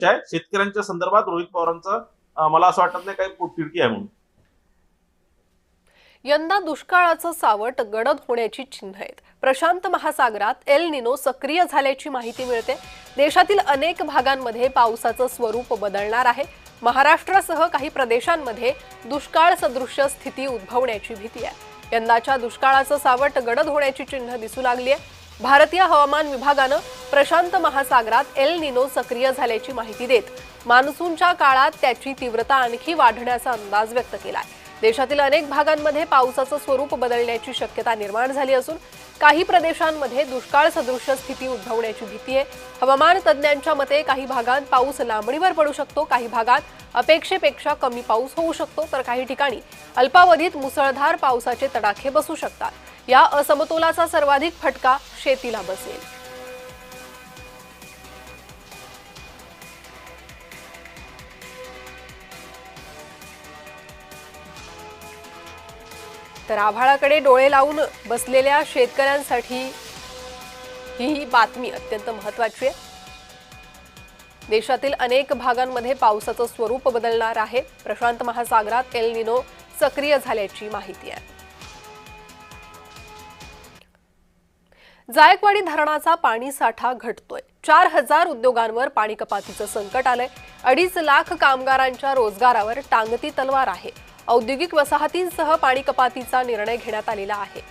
शेतकऱ्यांच्या संदर्भात रोहित पवारांचं मला असं वाटत नाही काही पोटतिडकी आहे म्हणून। यंदा दुष्काळाचं सावट गडद होण्याची चिन्ह आहेत। प्रशांत महासागरात एल निनो सक्रिय झाल्याची माहिती मिळते। देशातील अनेक भागांमध्ये पावसाचं स्वरूप बदलणार आहे। महाराष्ट्रासह काही प्रदेशांमध्ये दुष्काळ सदृश्य स्थिती उद्भवण्याची भीती आहे। यंदाच्या दुष्काळाचं सावट गडद होण्याची चिन्ह दिसू लागली आहे। भारतीय हवामान विभागानं प्रशांत महासागरात एल निनो सक्रिय झाल्याची माहिती देत मान्सूनच्या काळात त्याची तीव्रता आणखी वाढण्याचा अंदाज व्यक्त केलाय। देशातील अनेक भागांमध्ये पावसाचं स्वरूप बदलण्याची शक्यता निर्माण झाली असून काही प्रदेशांमध्ये दुष्काळ सदृश्य स्थिती उद्भवण्याची भीती आहे। हवामान तज्ज्ञांच्या मते काही भागात पाऊस लांबणीवर पडू शकतो, काही भागात अपेक्षेपेक्षा कमी पाऊस होऊ शकतो, तर काही ठिकाणी अल्पावधीत मुसळधार पावसाचे तडाखे बसू शकतात। या असमतोलाचा सर्वाधिक फटका शेतीला बसेल। तर आभाळाकडे डोळे लावून बसलेल्या शेतकऱ्यांसाठी ही बातमी अत्यंत महत्त्वाची आहे। देशातील अनेक भागांमध्ये पावसाचं स्वरूप बदलणार आहे। प्रशांत महासागरात एल निनो सक्रिय झाल्याची माहिती आहे। जायकवाडी धरणाचा पाणी साठा घटतोय। 4000 उद्योगांवर पाणी कपातीचं संकट आलंय। 2.5 लाख कामगारांच्या रोजगारावर टांगती तलवार आहे। औद्योगिक वसाहतींसह पाणी कपातीचा निर्णय घेण्यात आलेला आहे।